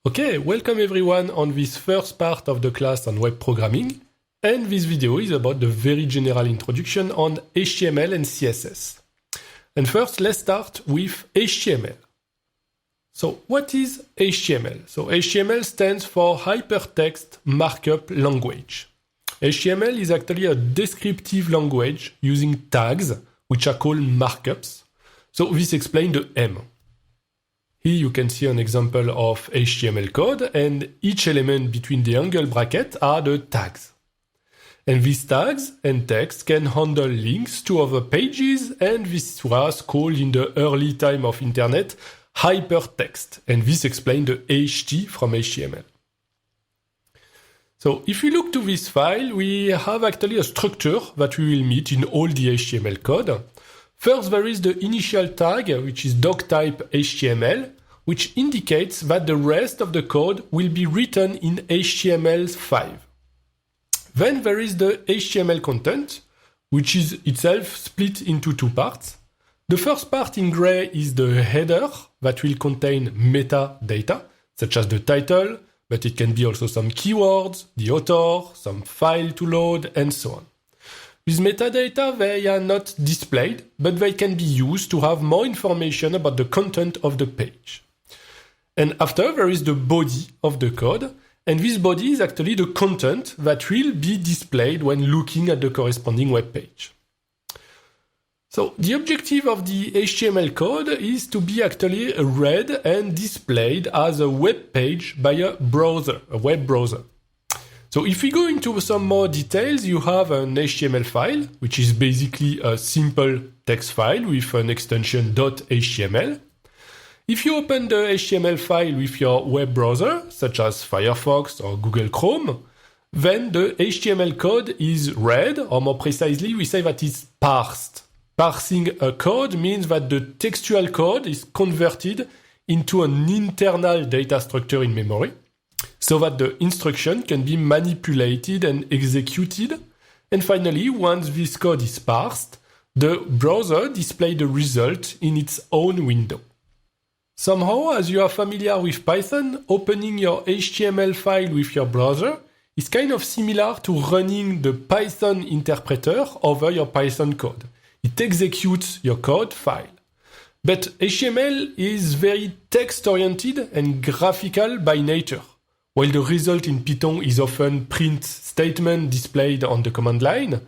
Okay, welcome everyone on this first part of the class on web programming, and this video is about the very general introduction on HTML and CSS. And first, let's start with HTML. So what is HTML? So HTML stands for Hypertext Markup Language. HTML is actually a descriptive language using tags, which are called markups. So this explains the M. Here you can see an example of HTML code, and each element between the angle bracket are the tags. And these tags and text can handle links to other pages, and this was called in the early time of internet hypertext, and this explains the HT from HTML. So if we look to this file, we have actually a structure that we will meet in all the HTML code. First, there is the initial tag, which is doctype HTML, which indicates that the rest of the code will be written in HTML5. Then there is the HTML content, which is itself split into two parts. The first part in gray is the header that will contain metadata, such as the title, but it can be also some keywords, the author, some file to load, and so on. These metadata, they are not displayed, but they can be used to have more information about the content of the page. And after, there is the body of the code, and this body is actually the content that will be displayed when looking at the corresponding web page. So the objective of the HTML code is to be actually read and displayed as a web page by a browser, a web browser. So if we go into some more details, you have an HTML file, which is basically a simple text file with an extension .html. If you open the HTML file with your web browser, such as Firefox or Google Chrome, then the HTML code is read, or more precisely, we say that it's parsed. Parsing a code means that the textual code is converted into an internal data structure in memory, so that the instruction can be manipulated and executed. And finally, once this code is parsed, the browser displays the result in its own window. Somehow, as you are familiar with Python, opening your HTML file with your browser is kind of similar to running the Python interpreter over your Python code. It executes your code file. But HTML is very text-oriented and graphical by nature. While the result in Python is often print statement displayed on the command line,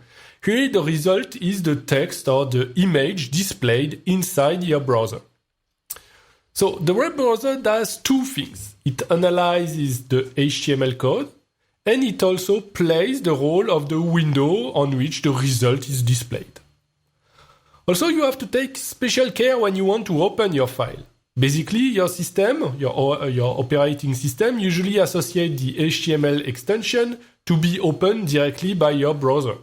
here the result is the text or the image displayed inside your browser. So the web browser does two things. It analyzes the HTML code, and it also plays the role of the window on which the result is displayed. Also, you have to take special care when you want to open your file. Basically, your system, your operating system, usually associates the HTML extension to be opened directly by your browser.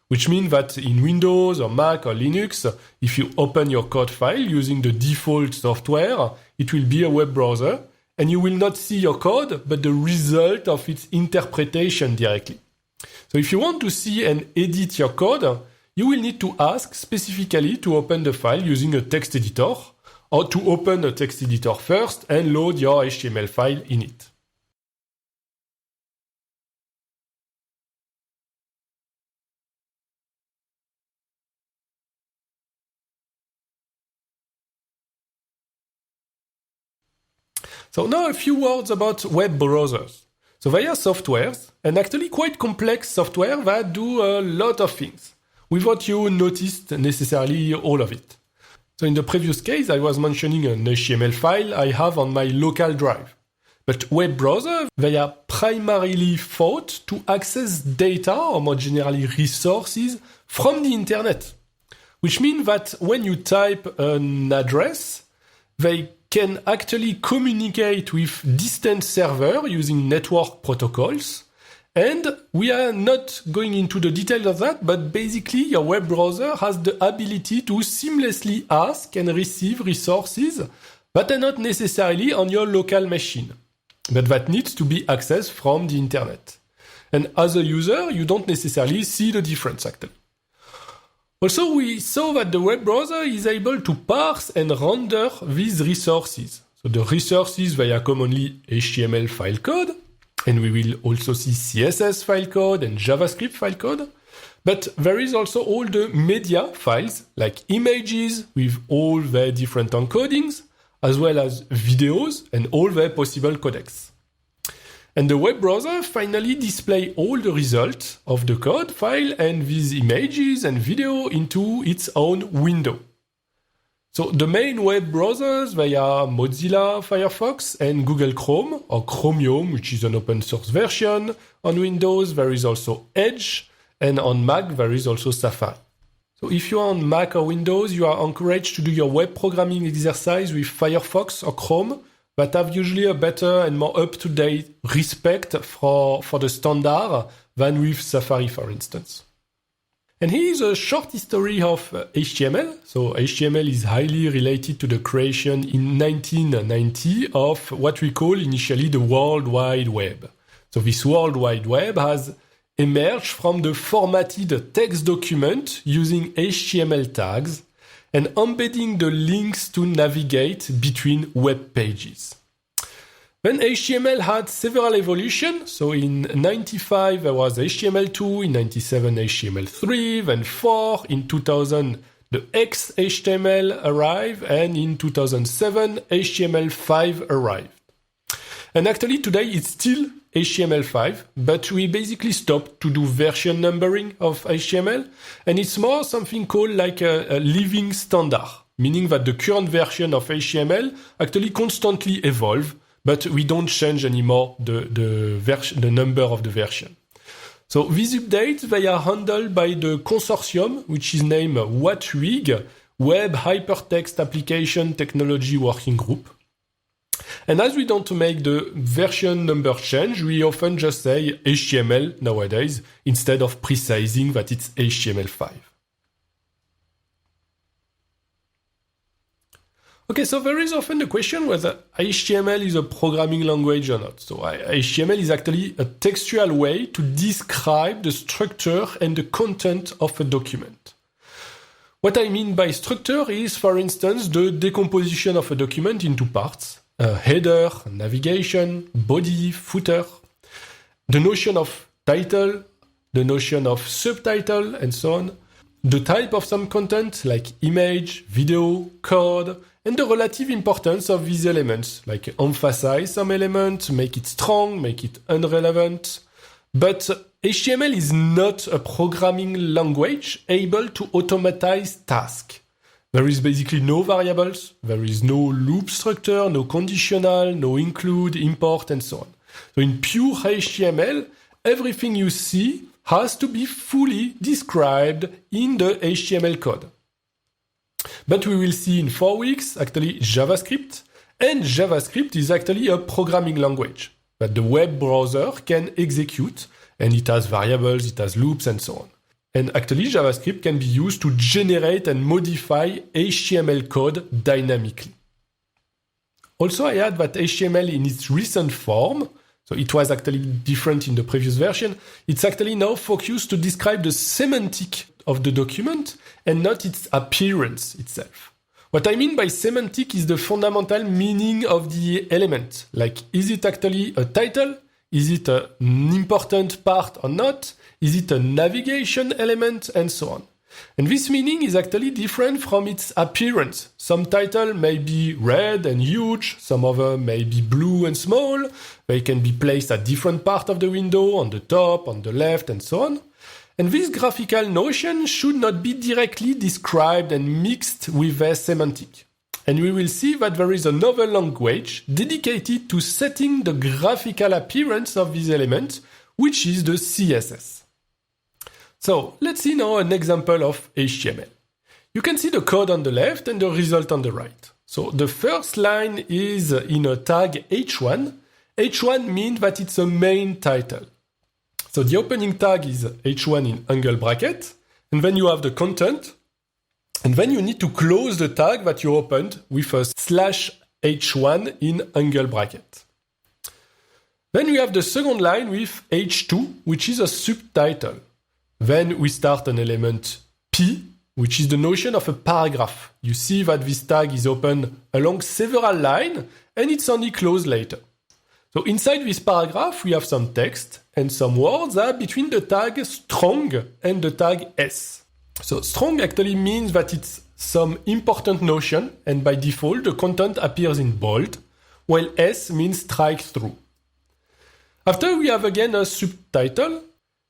Which means that in Windows or Mac or Linux, if you open your code file using the default software, it will be a web browser, and you will not see your code, but the result of its interpretation directly. So if you want to see and edit your code, you will need to ask specifically to open the file using a text editor, or to open a text editor first and load your HTML file in it. So now a few words about web browsers. So they are softwares, and actually quite complex software that do a lot of things, without you noticed necessarily all of it. So in the previous case, I was mentioning an HTML file I have on my local drive. But web browsers, they are primarily thought to access data, or more generally resources, from the internet. Which means that when you type an address, they can actually communicate with distant servers using network protocols. And we are not going into the details of that, but basically your web browser has the ability to seamlessly ask and receive resources that are not necessarily on your local machine, but that needs to be accessed from the internet. And as a user, you don't necessarily see the difference actually. Also, we saw that the web browser is able to parse and render these resources. So the resources, they are commonly HTML file code, and we will also see CSS file code and JavaScript file code. But there is also all the media files, like images with all their different encodings, as well as videos and all their possible codecs. And the web browser finally displays all the results of the code file and these images and video into its own window. So the main web browsers, they are Mozilla Firefox and Google Chrome, or Chromium, which is an open source version. On Windows, there is also Edge, and on Mac, there is also Safari. So if you are on Mac or Windows, you are encouraged to do your web programming exercise with Firefox or Chrome, that have usually a better and more up-to-date respect for the standard than with Safari, for instance. And here is a short history of HTML. So HTML is highly related to the creation in 1990 of what we call initially the World Wide Web. So this World Wide Web has emerged from the formatted text document using HTML tags and embedding the links to navigate between web pages. Then HTML had several evolutions. So in 95 there was HTML2, in 97 HTML3, then 4, in 2000 the XHTML arrived, and in 2007 HTML5 arrived. And actually today it's still HTML5, but we basically stopped to do version numbering of HTML, and it's more something called like a living standard, meaning that the current version of HTML actually constantly evolve, but we don't change anymore the number of the version. So these updates, they are handled by the consortium, which is named WHATWG, Web Hypertext Application Technology Working Group. And as we don't make the version number change, we often just say HTML nowadays, instead of precising that it's HTML5. Okay, so there is often the question whether HTML is a programming language or not. So HTML is actually a textual way to describe the structure and the content of a document. What I mean by structure is, for instance, the decomposition of a document into parts. Header, navigation, body, footer, the notion of title, the notion of subtitle, and so on, the type of some content like image, video, code, and the relative importance of these elements, like emphasize some element, make it strong, make it irrelevant. But HTML is not a programming language able to automatize tasks. There is basically no variables, there is no loop structure, no conditional, no include, import, and so on. So in pure HTML, everything you see has to be fully described in the HTML code. But we will see in 4 weeks, actually, JavaScript. And JavaScript is actually a programming language that the web browser can execute. And it has variables, it has loops, and so on. And actually, JavaScript can be used to generate and modify HTML code dynamically. Also, I add that HTML in its recent form, so it was actually different in the previous version, it's actually now focused to describe the semantic of the document and not its appearance itself. What I mean by semantic is the fundamental meaning of the element. Like, is it actually a title? Is it an important part or not? Is it a navigation element? And so on. And this meaning is actually different from its appearance. Some title may be red and huge, some other may be blue and small. They can be placed at different parts of the window, on the top, on the left, and so on. And this graphical notion should not be directly described and mixed with their semantic. And we will see that there is another language dedicated to setting the graphical appearance of these elements, which is the CSS. So let's see now an example of HTML. You can see the code on the left and the result on the right. So the first line is in a tag h1. h1 means that it's a main title. So the opening tag is h1 in angle bracket, and then you have the content, and then you need to close the tag that you opened with a /h1 in angle bracket. Then we have the second line with h2, which is a subtitle. Then we start an element p, which is the notion of a paragraph. You see that this tag is open along several lines, and it's only closed later. So inside this paragraph, we have some text and some words that are between the tag strong and the tag S. So strong actually means that it's some important notion, and by default, the content appears in bold, while S means strike through. After we have again a subtitle,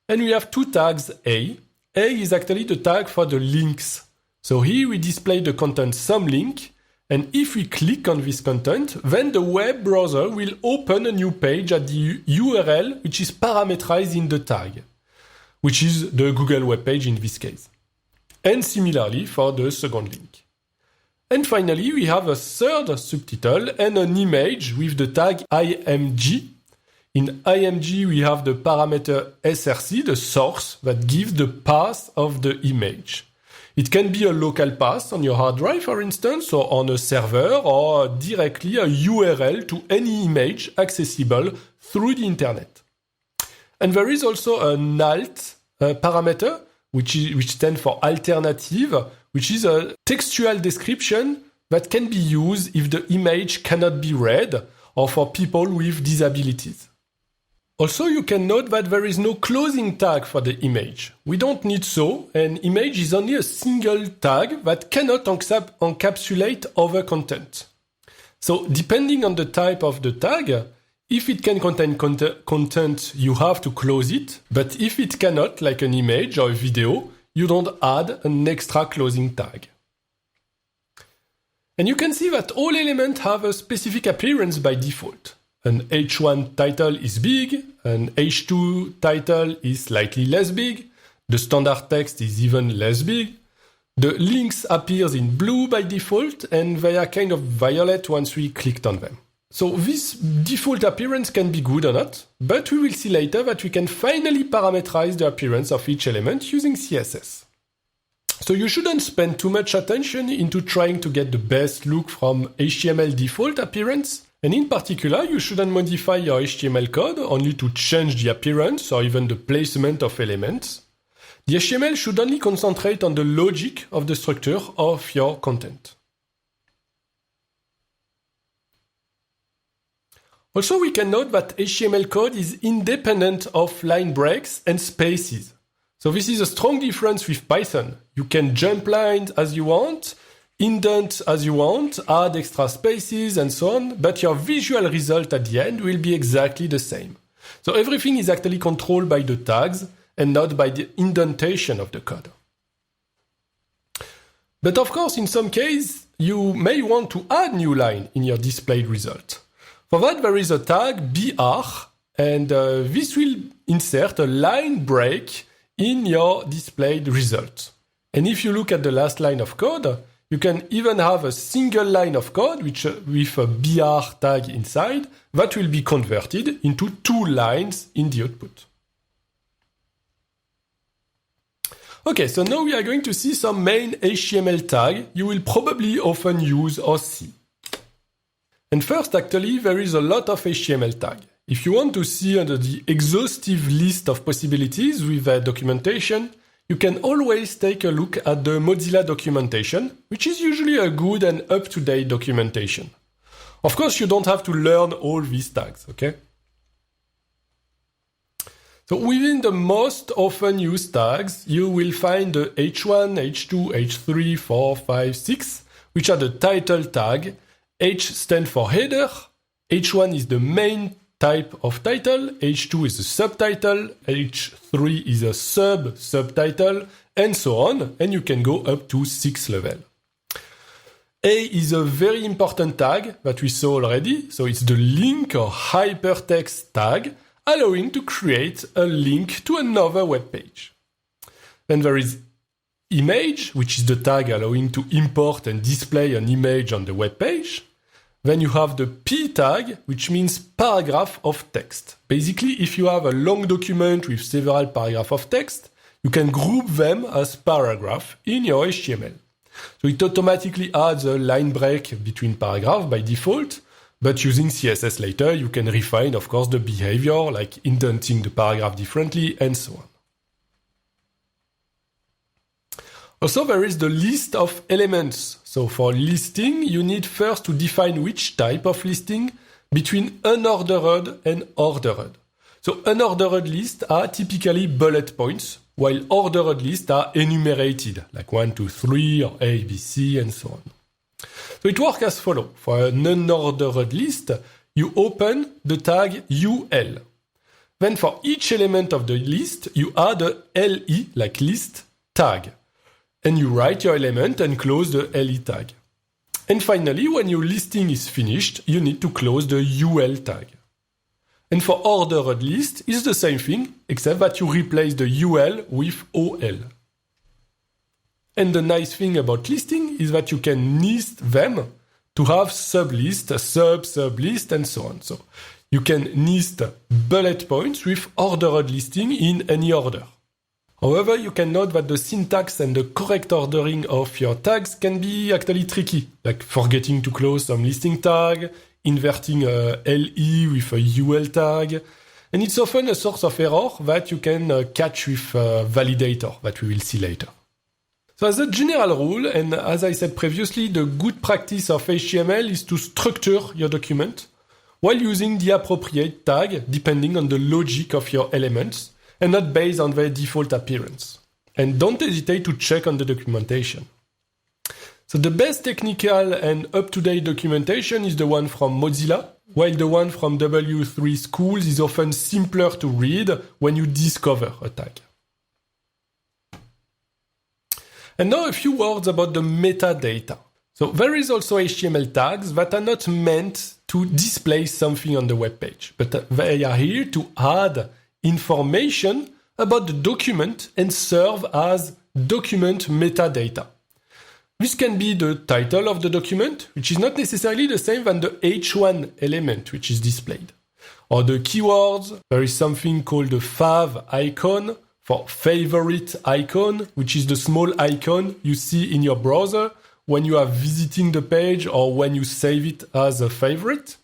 and we have two tags A. A is actually the tag for the links. So here we display the content some link, and if we click on this content, then the web browser will open a new page at the URL which is parameterized in the tag, which is the Google web page in this case. And similarly for the second link. And finally, we have a third subtitle and an image with the tag img. In img, we have the parameter src, the source that gives the path of the image. It can be a local path on your hard drive, for instance, or on a server, or directly a URL to any image accessible through the internet. And there is also an alt parameter, which stands for alternative, which is a textual description that can be used if the image cannot be read or for people with disabilities. Also, you can note that there is no closing tag for the image. We don't need so. An image is only a single tag that cannot encapsulate other content. So, depending on the type of the tag, if it can contain content, you have to close it. But if it cannot, like an image or a video, you don't add an extra closing tag. And you can see that all elements have a specific appearance by default. An H1 title is big, an H2 title is slightly less big, the standard text is even less big, the links appears in blue by default, and they are kind of violet once we clicked on them. So this default appearance can be good or not, but we will see later that we can finally parameterize the appearance of each element using CSS. So you shouldn't spend too much attention into trying to get the best look from HTML default appearance. And in particular, you shouldn't modify your HTML code only to change the appearance or even the placement of elements. The HTML should only concentrate on the logic of the structure of your content. Also, we can note that HTML code is independent of line breaks and spaces. So this is a strong difference with Python. You can jump lines as you want, indent as you want, add extra spaces and so on, but your visual result at the end will be exactly the same. So everything is actually controlled by the tags and not by the indentation of the code. But of course, in some cases, you may want to add new line in your displayed result. For that, there is a tag br, and this will insert a line break in your displayed result. And if you look at the last line of code, you can even have a single line of code with a br tag inside that will be converted into two lines in the output. Okay, so now we are going to see some main HTML tag you will probably often use or see. And first, actually, there is a lot of HTML tag. If you want to see under the exhaustive list of possibilities with the documentation, you can always take a look at the Mozilla documentation, which is usually a good and up-to-date documentation. Of course, you don't have to learn all these tags, okay? So within the most often used tags, you will find the H1, H2, H3, 4, 5, 6, which are the title tag. H stands for header, H1 is the main type of title, H2 is a subtitle, H3 is a subtitle, and so on, and you can go up to 6 level. A is a very important tag that we saw already, so it's the link or hypertext tag, allowing to create a link to another web page. Then there is image, which is the tag allowing to import and display an image on the web page. Then you have the P tag, which means paragraph of text. Basically, if you have a long document with several paragraphs of text, you can group them as paragraph in your HTML. So it automatically adds a line break between paragraphs by default, but using CSS later, you can refine, of course, the behavior, like indenting the paragraph differently, and so on. Also, there is the list of elements. So for listing, you need first to define which type of listing between unordered and ordered. So unordered lists are typically bullet points, while ordered lists are enumerated, like 1, 2, 3, or A, B, C, and so on. So it works as follows. For an unordered list, you open the tag UL. Then for each element of the list, you add a LE, like list, tag. And you write your element and close the LE tag. And finally, when your listing is finished, you need to close the UL tag. And for ordered list, it's the same thing, except that you replace the UL with OL. And the nice thing about listing is that you can list them to have sublist, sublist, and so on. So you can list bullet points with ordered listing in any order. However, you can note that the syntax and the correct ordering of your tags can be actually tricky, like forgetting to close some listing tag, inverting a LE with a UL tag, and it's often a source of error that you can catch with a validator that we will see later. So as a general rule, and as I said previously, the good practice of HTML is to structure your document while using the appropriate tag depending on the logic of your elements and not based on their default appearance. And don't hesitate to check on the documentation. So the best technical and up-to-date documentation is the one from Mozilla, while the one from W3 Schools is often simpler to read when you discover a tag. And now a few words about the metadata. So there is also HTML tags that are not meant to display something on the web page, but they are here to add information about the document and serve as document metadata. This can be the title of the document, which is not necessarily the same than the H1 element which is displayed. Or the keywords, there is something called the fav icon for favorite icon, which is the small icon you see in your browser when you are visiting the page or when you save it as a favorite.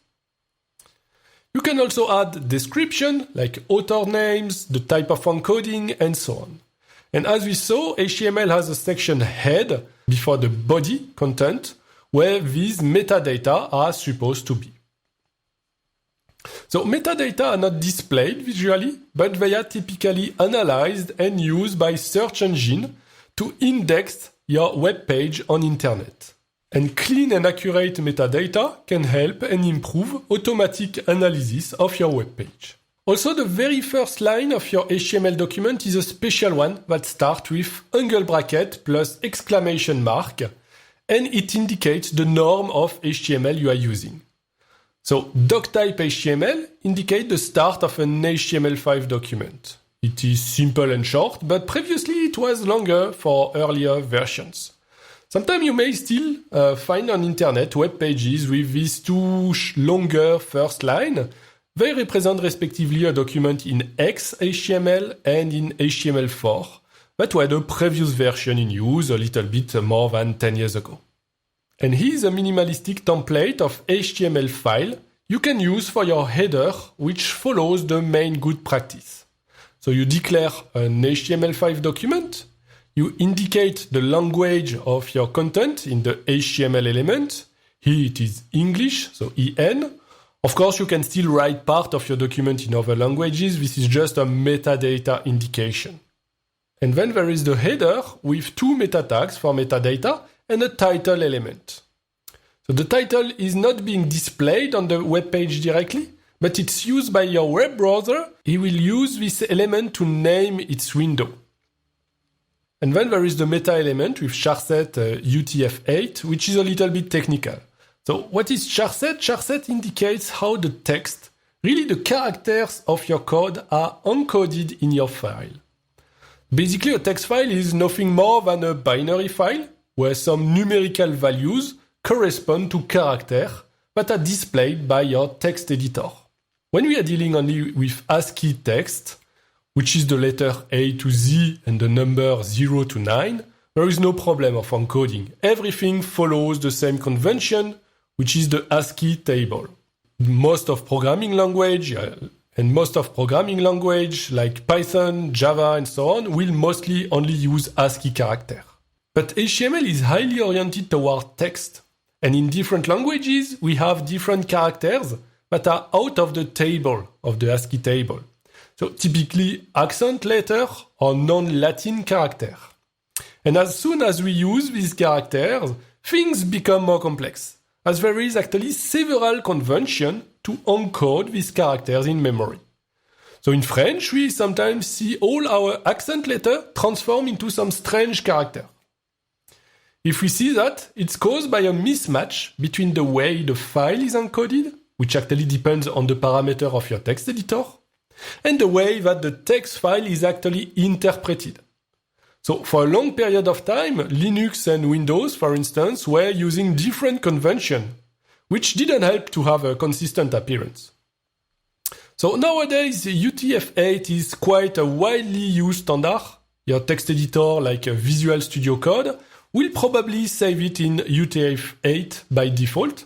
You can also add description, like author names, the type of encoding, and so on. And as we saw, HTML has a section head before the body content, where these metadata are supposed to be. So metadata are not displayed visually, but they are typically analyzed and used by search engine to index your web page on internet. And clean and accurate metadata can help and improve automatic analysis of your web page. Also, the very first line of your HTML document is a special one that starts with angle bracket plus exclamation mark, and it indicates the norm of HTML you are using. So, doctype HTML indicates the start of an HTML5 document. It is simple and short, but previously it was longer for earlier versions. Sometimes you may still find on internet web pages with these two longer first line. They represent respectively a document in XHTML and in HTML4 that were the previous version in use a little bit more than 10 years ago. And here's a minimalistic template of HTML file you can use for your header, which follows the main good practice. So you declare an HTML5 document, you indicate the language of your content in the HTML element. Here it is English, so EN. Of course, you can still write part of your document in other languages. This is just a metadata indication. And then there is the header with two meta tags for metadata and a title element. So the title is not being displayed on the web page directly, but it's used by your web browser. It will use this element to name its window. And then there is the meta element with charset UTF-8, which is a little bit technical. So what is charset? Charset indicates how the text, really the characters of your code, are encoded in your file. Basically, a text file is nothing more than a binary file where some numerical values correspond to characters that are displayed by your text editor. When we are dealing only with ASCII text, which is the letter A to Z and the number 0 to 9, there is no problem of encoding. Everything follows the same convention, which is the ASCII table. Most of programming language like Python, Java, and so on will mostly only use ASCII character. But HTML is highly oriented toward text. And in different languages, we have different characters that are out of the table, of the ASCII table. So typically accent letter or non-Latin character. And as soon as we use these characters, things become more complex, as there is actually several conventions to encode these characters in memory. So in French, we sometimes see all our accent letters transform into some strange character. If we see that, it's caused by a mismatch between the way the file is encoded, which actually depends on the parameter of your text editor, and the way that the text file is actually interpreted. So for a long period of time, Linux and Windows, for instance, were using different conventions, which didn't help to have a consistent appearance. So nowadays, UTF-8 is quite a widely used standard. Your text editor, like Visual Studio Code, will probably save it in UTF-8 by default.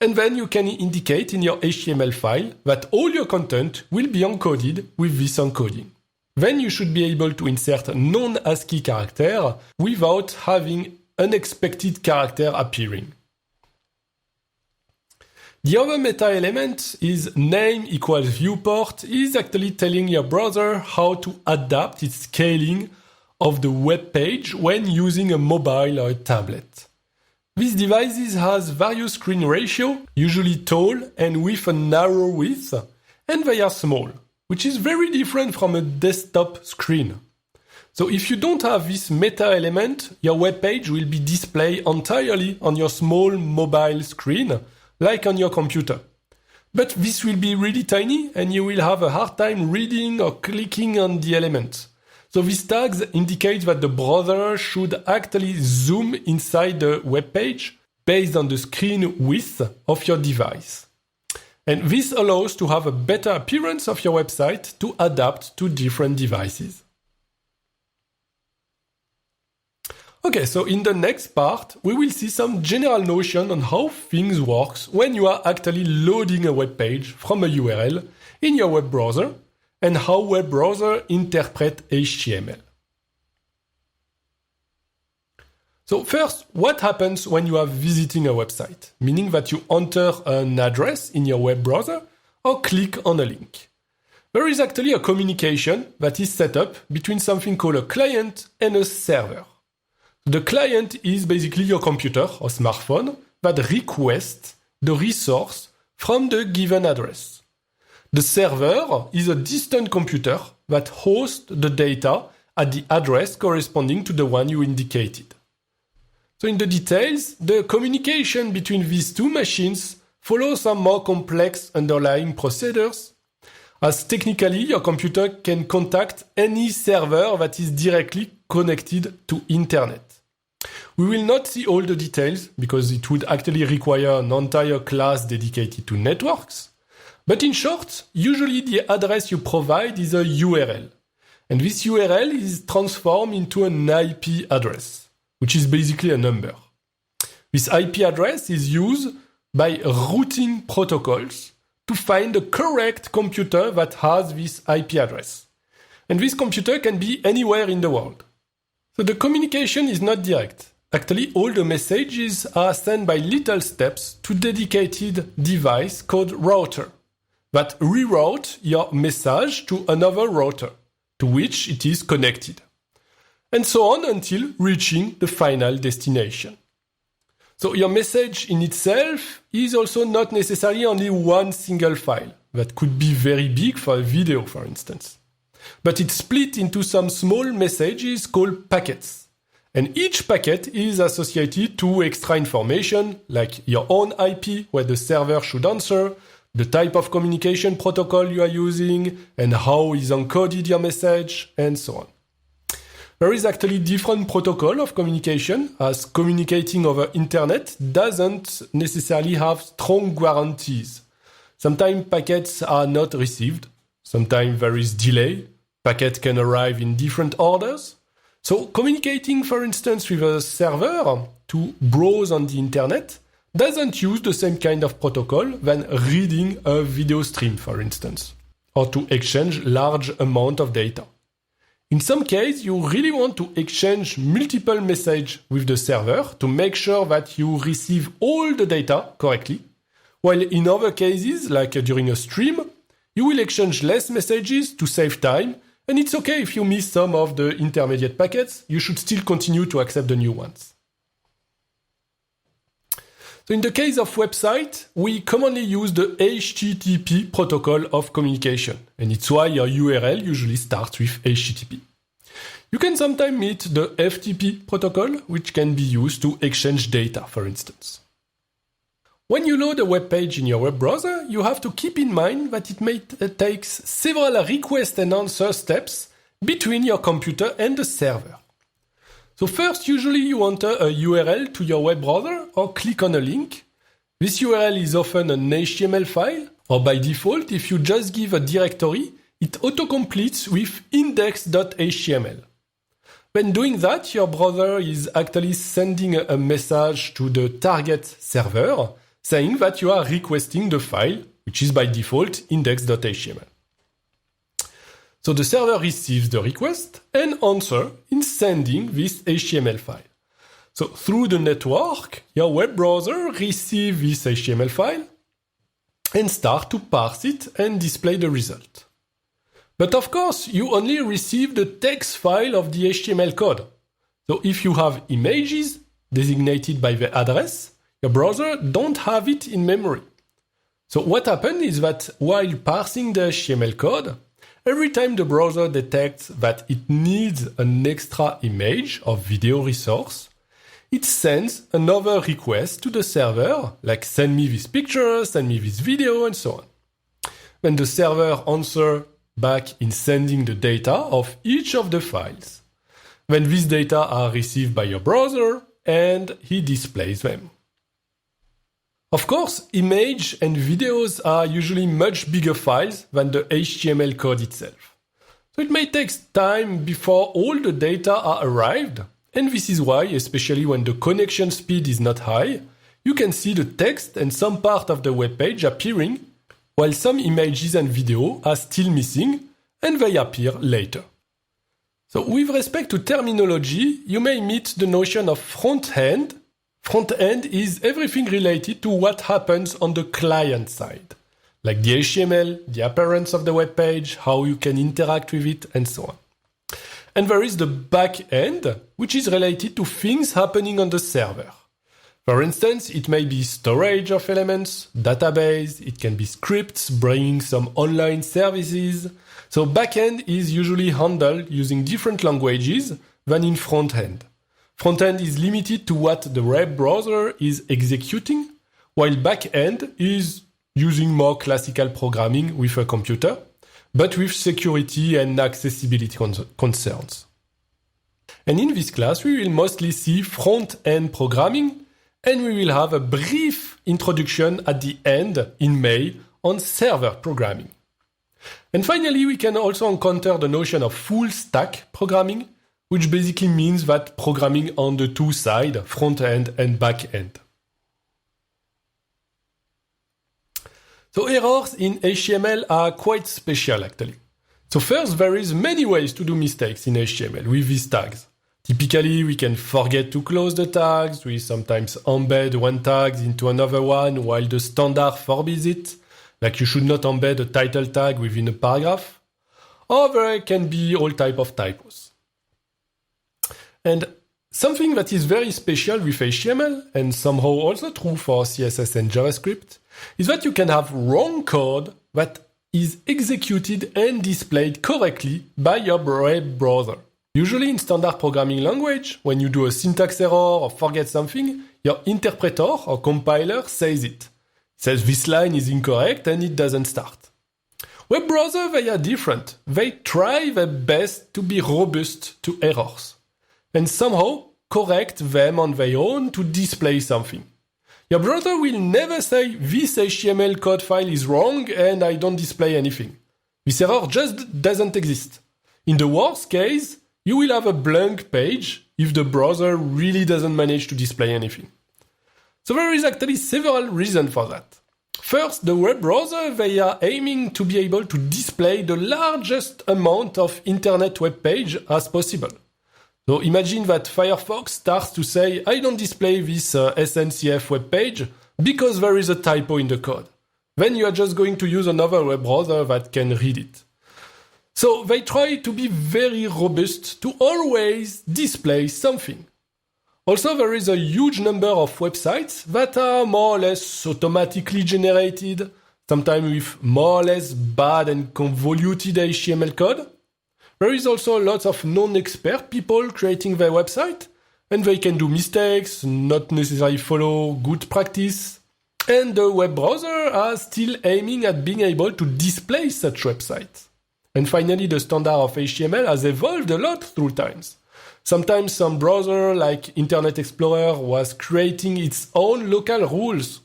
And then you can indicate in your HTML file that all your content will be encoded with this encoding. Then you should be able to insert non-ASCII character without having unexpected character appearing. The other meta element is name equals viewport is actually telling your browser how to adapt its scaling of the web page when using a mobile or a tablet. These devices has various screen ratio, usually tall and with a narrow width, and they are small, which is very different from a desktop screen. So if you don't have this meta element, your web page will be displayed entirely on your small mobile screen, like on your computer. But this will be really tiny and you will have a hard time reading or clicking on the element. So these tags indicate that the browser should actually zoom inside the web page based on the screen width of your device. And this allows to have a better appearance of your website to adapt to different devices. Okay, so in the next part, we will see some general notion on how things work when you are actually loading a web page from a URL in your web browser and how web browser interpret HTML. So first, what happens when you are visiting a website? Meaning that you enter an address in your web browser or click on a link. There is actually a communication that is set up between something called a client and a server. The client is basically your computer or smartphone that requests the resource from the given address. The server is a distant computer that hosts the data at the address corresponding to the one you indicated. So in the details, the communication between these two machines follows some more complex underlying procedures, as technically your computer can contact any server that is directly connected to internet. We will not see all the details because it would actually require an entire class dedicated to networks. But in short, usually the address you provide is a URL. And this URL is transformed into an IP address, which is basically a number. This IP address is used by routing protocols to find the correct computer that has this IP address. And this computer can be anywhere in the world. So the communication is not direct. Actually, all the messages are sent by little steps to dedicated device called router that reroute your message to another router to which it is connected. And so on until reaching the final destination. So your message in itself is also not necessarily only one single file that could be very big for a video, for instance. But it's split into some small messages called packets. And each packet is associated to extra information like your own IP, where the server should answer, the type of communication protocol you are using, and how is encoded your message, and so on. There is actually different protocol of communication, as communicating over internet doesn't necessarily have strong guarantees. Sometimes packets are not received, sometimes there is delay, packets can arrive in different orders. So communicating, for instance, with a server to browse on the internet doesn't use the same kind of protocol than reading a video stream, for instance, or to exchange large amount of data. In some cases, you really want to exchange multiple messages with the server to make sure that you receive all the data correctly, while in other cases, like during a stream, you will exchange less messages to save time, and it's okay if you miss some of the intermediate packets, you should still continue to accept the new ones. So in the case of website, we commonly use the HTTP protocol of communication, and it's why your URL usually starts with HTTP. You can sometimes meet the FTP protocol, which can be used to exchange data, for instance. When you load a web page in your web browser, you have to keep in mind that it takes several request and answer steps between your computer and the server. So first, usually you enter a URL to your web browser or click on a link. This URL is often an HTML file, or by default, if you just give a directory, it autocompletes with index.html. When doing that, your browser is actually sending a message to the target server saying that you are requesting the file, which is by default index.html. So the server receives the request and answers in sending this HTML file. So through the network, your web browser receives this HTML file and starts to parse it and display the result. But of course, you only receive the text file of the HTML code. So if you have images designated by the address, your browser don't have it in memory. So what happens is that while parsing the HTML code, every time the browser detects that it needs an extra image or video resource, it sends another request to the server, like send me this picture, send me this video, and so on. When the server answers back in sending the data of each of the files, when these data are received by your browser, and he displays them. Of course, images and videos are usually much bigger files than the HTML code itself. So it may take time before all the data are arrived, and this is why, especially when the connection speed is not high, you can see the text and some part of the web page appearing, while some images and video are still missing, and they appear later. So with respect to terminology, you may meet the notion of front-end. Front-end is everything related to what happens on the client side, like the HTML, the appearance of the web page, how you can interact with it, and so on. And there is the back-end, which is related to things happening on the server. For instance, it may be storage of elements, database, it can be scripts bringing some online services. So back-end is usually handled using different languages than in front-end. Front-end is limited to what the web browser is executing, while back-end is using more classical programming with a computer, but with security and accessibility concerns. And in this class, we will mostly see front-end programming, and we will have a brief introduction at the end in May on server programming. And finally, we can also encounter the notion of full-stack programming, which basically means that programming on the two sides, front-end and back-end. So errors in HTML are quite special actually. So first, there is many ways to do mistakes in HTML with these tags. Typically, we can forget to close the tags, we sometimes embed one tag into another one while the standard forbids it, like you should not embed a title tag within a paragraph, or there can be all types of typos. And something that is very special with HTML, and somehow also true for CSS and JavaScript, is that you can have wrong code that is executed and displayed correctly by your web browser. Usually in standard programming language, when you do a syntax error or forget something, your interpreter or compiler says it. It says this line is incorrect and it doesn't start. Web browsers, they are different. They try their best to be robust to errors and somehow correct them on their own to display something. Your browser will never say this HTML code file is wrong and I don't display anything. This error just doesn't exist. In the worst case, you will have a blank page if the browser really doesn't manage to display anything. So there is actually several reasons for that. First, the web browser, they are aiming to be able to display the largest amount of internet web page as possible. So imagine that Firefox starts to say, I don't display this SNCF web page because there is a typo in the code. Then you are just going to use another web browser that can read it. So they try to be very robust to always display something. Also, there is a huge number of websites that are more or less automatically generated, sometimes with more or less bad and convoluted HTML code. There is also lots of non-expert people creating their website, and they can do mistakes, not necessarily follow good practice. And the web browser are still aiming at being able to display such websites. And finally, the standard of HTML has evolved a lot through times. Sometimes some browser like Internet Explorer was creating its own local rules.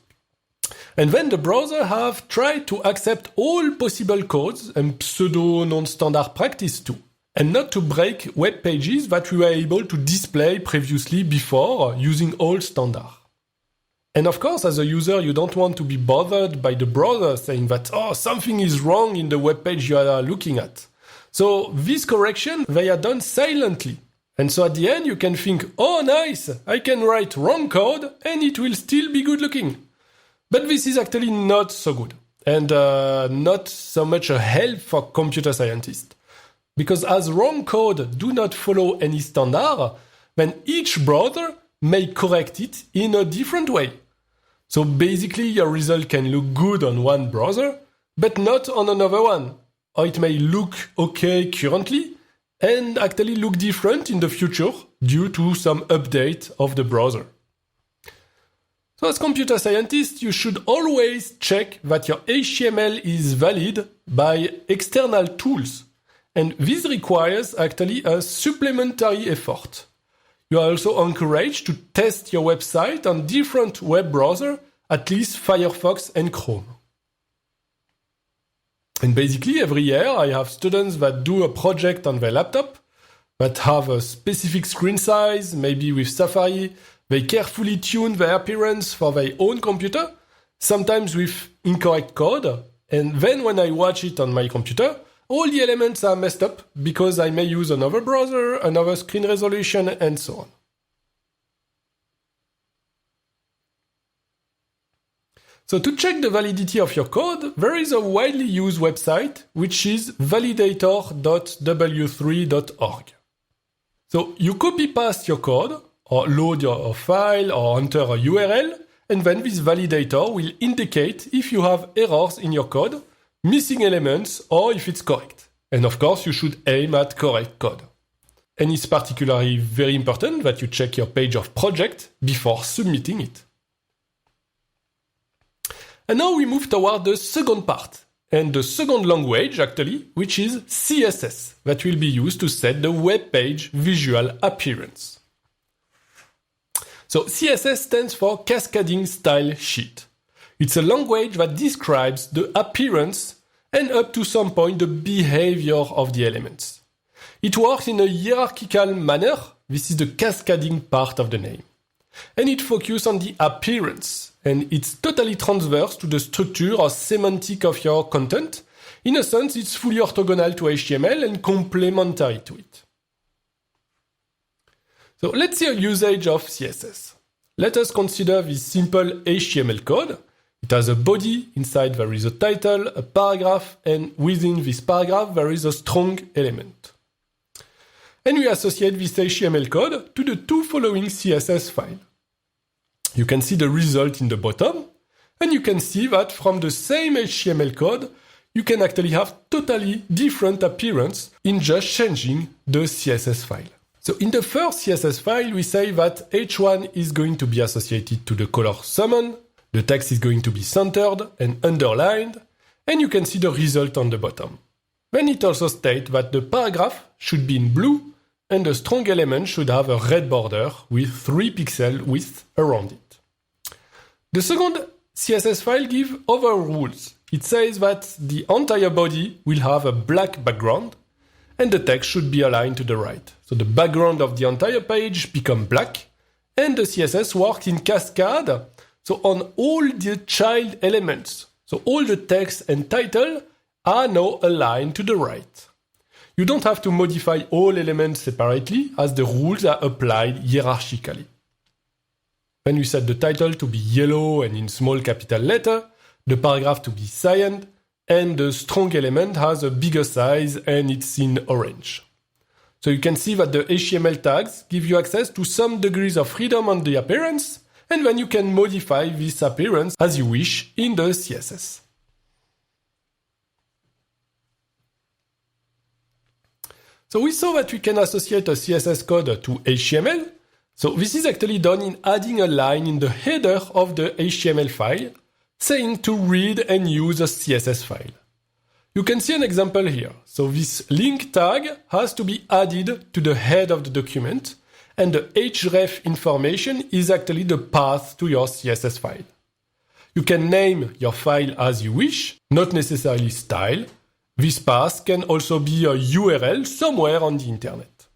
And then the browser have tried to accept all possible codes and pseudo non-standard practice too, and not to break web pages that we were able to display previously before using old standard. And of course, as a user, you don't want to be bothered by the browser saying that, oh, something is wrong in the web page you are looking at. So this correction, they are done silently. And so at the end, you can think, oh, nice, I can write wrong code and it will still be good looking. But this is actually not so good and not so much a help for computer scientists. Because as wrong code do not follow any standard, then each browser may correct it in a different way. So basically your result can look good on one browser, but not on another one. Or it may look okay currently, and actually look different in the future due to some update of the browser. So as computer scientists, you should always check that your HTML is valid by external tools. And this requires actually a supplementary effort. You are also encouraged to test your website on different web browsers, at least Firefox and Chrome. And basically, every year I have students that do a project on their laptop that have a specific screen size, maybe with Safari. They carefully tune their appearance for their own computer, sometimes with incorrect code. And then when I watch it on my computer, all the elements are messed up because I may use another browser, another screen resolution, and so on. So to check the validity of your code, there is a widely used website, which is validator.w3.org. So you copy-paste your code, or load your file, or enter a URL, and then this validator will indicate if you have errors in your code, missing elements, or if it's correct. And of course, you should aim at correct code. And it's particularly very important that you check your page of project before submitting it. And now we move toward the second part, and the second language actually, which is CSS, that will be used to set the web page visual appearance. So CSS stands for Cascading Style Sheet. It's a language that describes the appearance and up to some point the behavior of the elements. It works in a hierarchical manner. This is the cascading part of the name. And it focuses on the appearance, and it's totally transverse to the structure or semantic of your content. In a sense, it's fully orthogonal to HTML and complementary to it. So let's see a usage of CSS. Let us consider this simple HTML code. It has a body, inside there is a title, a paragraph, and within this paragraph there is a strong element. And we associate this HTML code to the two following CSS files. You can see the result in the bottom, and you can see that from the same HTML code, you can actually have totally different appearance in just changing the CSS file. So in the first CSS file, we say that H1 is going to be associated to the color summon, the text is going to be centered and underlined, and you can see the result on the bottom. Then it also states that the paragraph should be in blue, and the strong element should have a red border with 3 pixel width around it. The second CSS file gives other rules. It says that the entire body will have a black background, and the text should be aligned to the right. So the background of the entire page becomes black, and the CSS works in cascade, so on all the child elements. So all the text and title are now aligned to the right. You don't have to modify all elements separately as the rules are applied hierarchically. When you set the title to be yellow and in small capital letter, the paragraph to be cyan, and the strong element has a bigger size and it's in orange. So you can see that the HTML tags give you access to some degrees of freedom on the appearance, and then you can modify this appearance as you wish in the CSS. So we saw that we can associate a CSS code to HTML. So this is actually done in adding a line in the header of the HTML file, saying to read and use a CSS file. You can see an example here. So this link tag has to be added to the head of the document, and the href information is actually the path to your CSS file. You can name your file as you wish, not necessarily style. This path can also be a URL somewhere on the internet.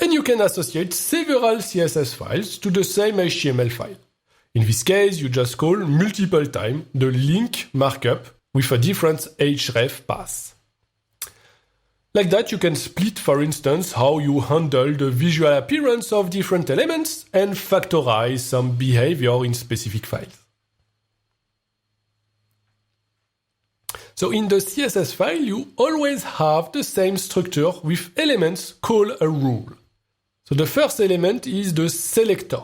And you can associate several CSS files to the same HTML file. In this case, you just call multiple times the link markup with a different href path. Like that, you can split, for instance, how you handle the visual appearance of different elements and factorize some behavior in specific files. So in the CSS file, you always have the same structure with elements called a rule. So the first element is the selector.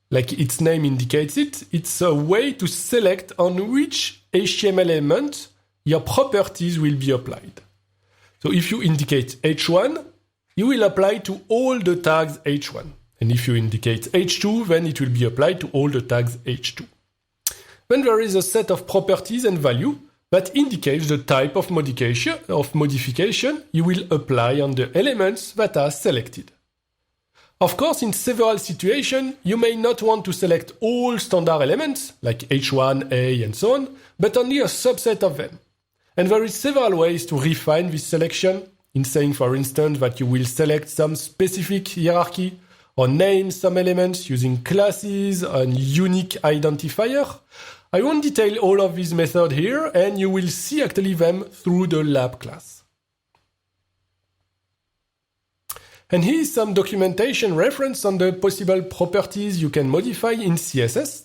Like its name indicates it, it's a way to select on which HTML element your properties will be applied. So if you indicate h1, you will apply to all the tags h1. And if you indicate h2, then it will be applied to all the tags h2. Then there is a set of properties and value that indicates the type of modification you will apply on the elements that are selected. Of course, in several situations, you may not want to select all standard elements, like h1, a, and so on, but only a subset of them. And there is several ways to refine this selection, in saying, for instance, that you will select some specific hierarchy, or name some elements using classes and unique identifier. I won't detail all of these methods here, and you will see actually them through the lab class. And here is some documentation reference on the possible properties you can modify in CSS.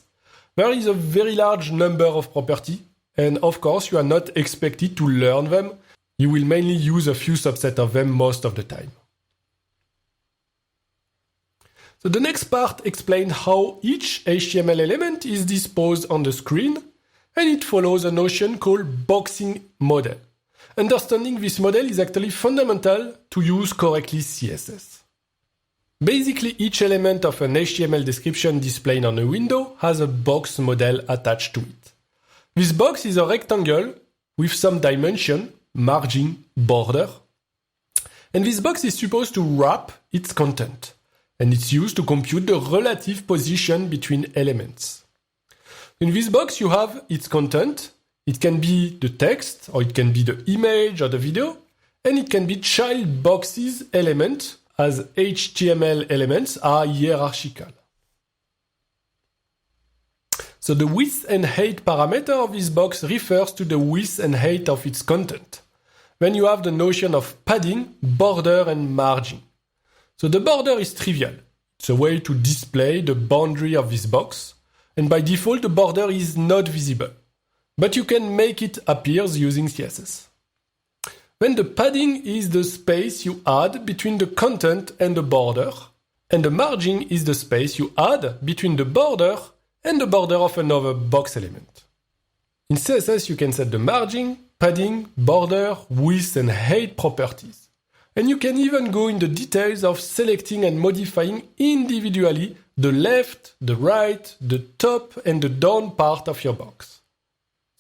There is a very large number of properties, and of course you are not expected to learn them. You will mainly use a few subsets of them most of the time. So the next part explains how each HTML element is disposed on the screen, and it follows a notion called boxing model. Understanding this model is actually fundamental to use correctly CSS. Basically, each element of an HTML description displayed on a window has a box model attached to it. This box is a rectangle with some dimension, margin, border, and this box is supposed to wrap its content, and it's used to compute the relative position between elements. In this box, you have its content. It can be the text, or it can be the image or the video, and it can be child boxes element, as HTML elements are hierarchical. So the width and height parameter of this box refers to the width and height of its content. Then you have the notion of padding, border, and margin. So the border is trivial. It's a way to display the boundary of this box, and by default the border is not visible. But you can make it appear using CSS. Then the padding is the space you add between the content and the border, and the margin is the space you add between the border and the border of another box element. In CSS, you can set the margin, padding, border, width, and height properties. And you can even go in the details of selecting and modifying individually the left, the right, the top, and the down part of your box.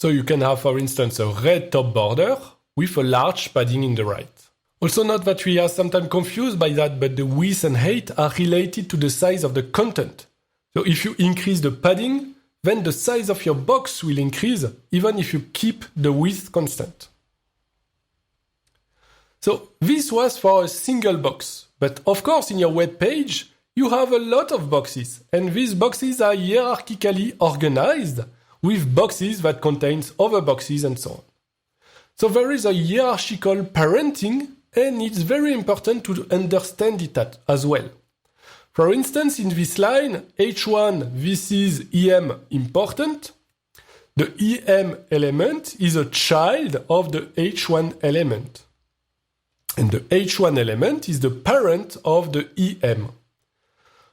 So you can have, for instance, a red top border with a large padding in the right. Also note that we are sometimes confused by that, but the width and height are related to the size of the content. So if you increase the padding, then the size of your box will increase, even if you keep the width constant. So this was for a single box, but of course in your web page, you have a lot of boxes, and these boxes are hierarchically organized with boxes that contains other boxes and so on. So there is a hierarchical parenting, and it's very important to understand it as well. For instance, in this line, H1, this is EM important. The EM element is a child of the H1 element. And the H1 element is the parent of the EM.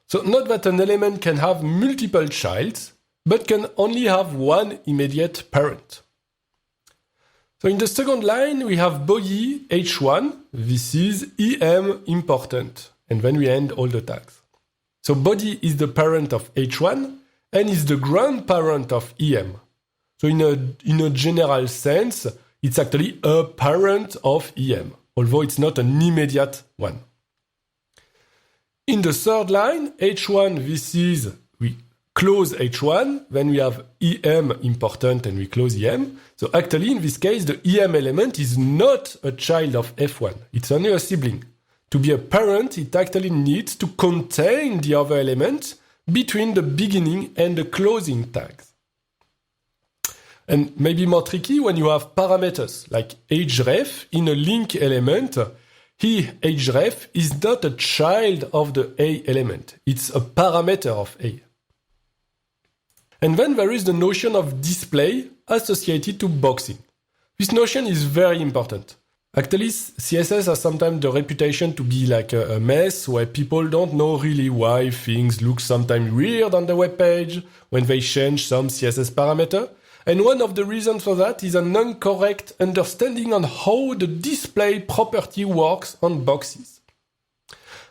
So note that an element can have multiple childs, but can only have one immediate parent. So in the second line, we have body H1, this is EM important, and then we end all the tags. So body is the parent of H1, and is the grandparent of EM. So in a general sense, it's actually a parent of EM, although it's not an immediate one. In the third line, H1, this is, we close H1, then we have EM important and we close EM. So actually, in this case, the EM element is not a child of F1. It's only a sibling. To be a parent, it actually needs to contain the other element between the beginning and the closing tags. And maybe more tricky when you have parameters like href in a link element. Here, href is not a child of the A element. It's a parameter of A. And then there is the notion of display associated to boxing. This notion is very important. Actually, CSS has sometimes the reputation to be like a mess where people don't know really why things look sometimes weird on the web page when they change some CSS parameter. And one of the reasons for that is an incorrect understanding on how the display property works on boxes.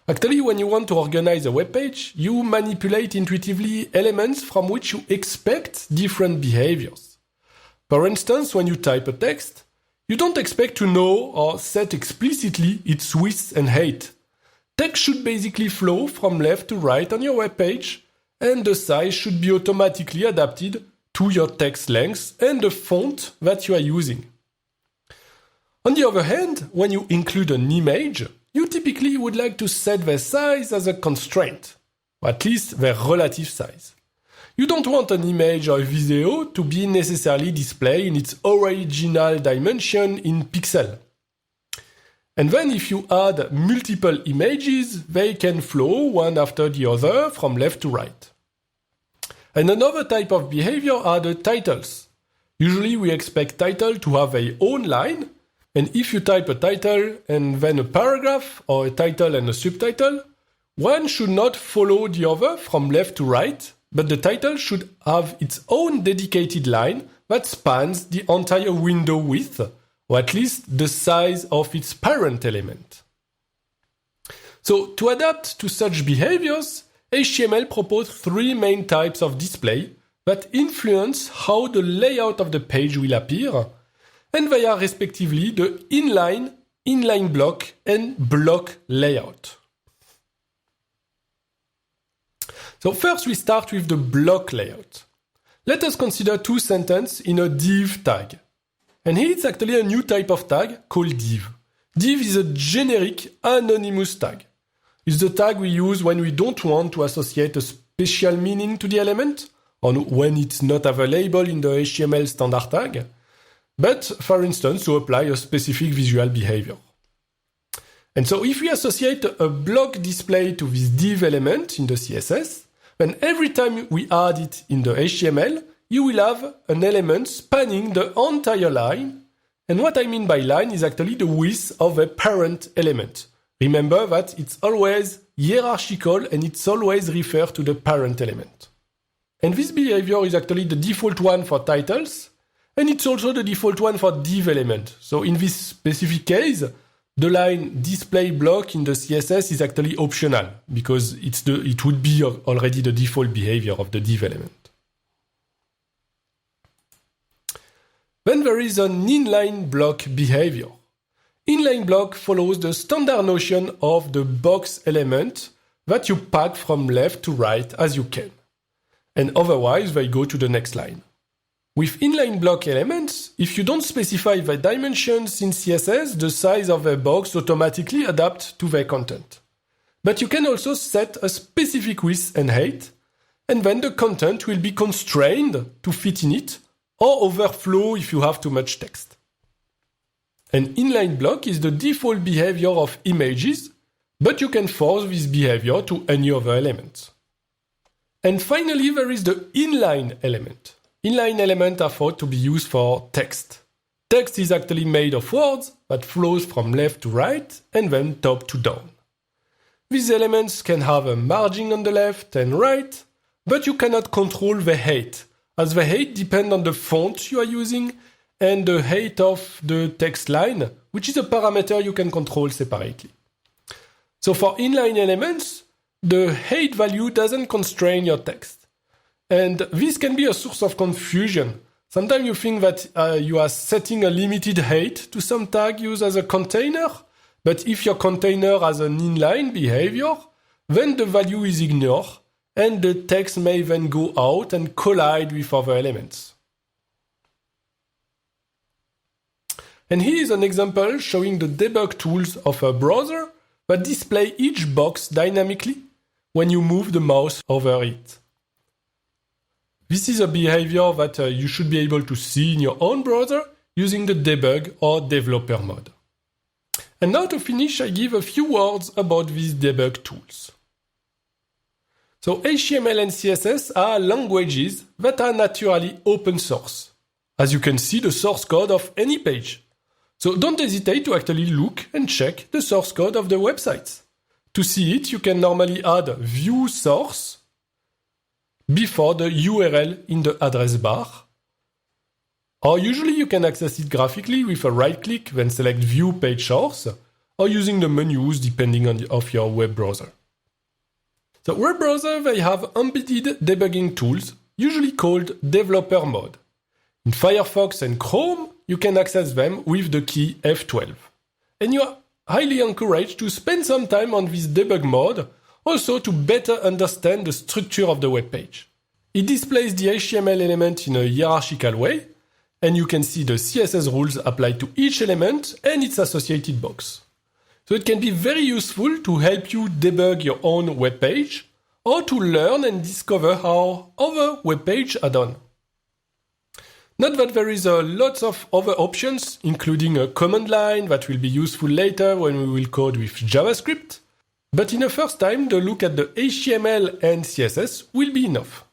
Actually, when you want to organize a web page, you manipulate intuitively elements from which you expect different behaviors. For instance, when you type a text, you don't expect to know or set explicitly its width and height. Text should basically flow from left to right on your web page, and the size should be automatically adapted to your text length and the font that you are using. On the other hand, when you include an image, you typically would like to set their size as a constraint, or at least their relative size. You don't want an image or a video to be necessarily displayed in its original dimension in pixel. And then if you add multiple images, they can flow one after the other from left to right. And another type of behavior are the titles. Usually we expect title to have their own line, and if you type a title and then a paragraph, or a title and a subtitle, one should not follow the other from left to right, but the title should have its own dedicated line that spans the entire window width, or at least the size of its parent element. So to adapt to such behaviors, HTML proposed three main types of display that influence how the layout of the page will appear, and they are respectively the inline, inline block, and block layout. So first we start with the block layout. Let us consider two sentences in a div tag. And here it's actually a new type of tag called div. Div is a generic anonymous tag. It's the tag we use when we don't want to associate a special meaning to the element, or when it's not available in the HTML standard tag, but for instance to apply a specific visual behavior. And so if we associate a block display to this div element in the CSS, then every time we add it in the HTML, you will have an element spanning the entire line, and what I mean by line is actually the width of a parent element. Remember that it's always hierarchical and it's always referred to the parent element. And this behavior is actually the default one for titles, and it's also the default one for div element. So in this specific case, the line display block in the CSS is actually optional, because it would be already the default behavior of the div element. Then there is an inline block behavior. Inline block follows the standard notion of the box element that you pack from left to right as you can. And otherwise, they go to the next line. With inline block elements, if you don't specify the dimensions in CSS, the size of the box automatically adapts to their content. but you can also set a specific width and height, and then the content will be constrained to fit in it, or overflow if you have too much text. An inline block is the default behavior of images, but you can force this behavior to any other element. And finally, there is the inline element. Inline elements are thought to be used for text. Text is actually made of words that flows from left to right and then top to down. These elements can have a margin on the left and right, but you cannot control the height, as the height depends on the font you are using and the height of the text line, which is a parameter you can control separately. So for inline elements, the height value doesn't constrain your text. And this can be a source of confusion. Sometimes you think that you are setting a limited height to some tag used as a container, but if your container has an inline behavior, then the value is ignored, and the text may then go out and collide with other elements. And here is an example showing the debug tools of a browser that display each box dynamically when you move the mouse over it. This is a behavior that you should be able to see in your own browser using the debug or developer mode. And now to finish, I give a few words about these debug tools. So HTML and CSS are languages that are naturally open source. As you can see the source code of any page. So don't hesitate to actually look and check the source code of the websites. To see it, you can normally add view source before the URL in the address bar. Or usually you can access it graphically with a right click, then select view page source, or using the menus depending on your web browser. So web browser, they have embedded debugging tools, usually called developer mode. In Firefox and Chrome, you can access them with the key F12. And you are highly encouraged to spend some time on this debug mode, also to better understand the structure of the web page. It displays the HTML element in a hierarchical way, and you can see the CSS rules applied to each element and its associated box. So it can be very useful to help you debug your own web page, or to learn and discover how other web pages are done. Note that there is lots of other options, including a command line that will be useful later when we will code with JavaScript. But in a first time, the look at the HTML and CSS will be enough.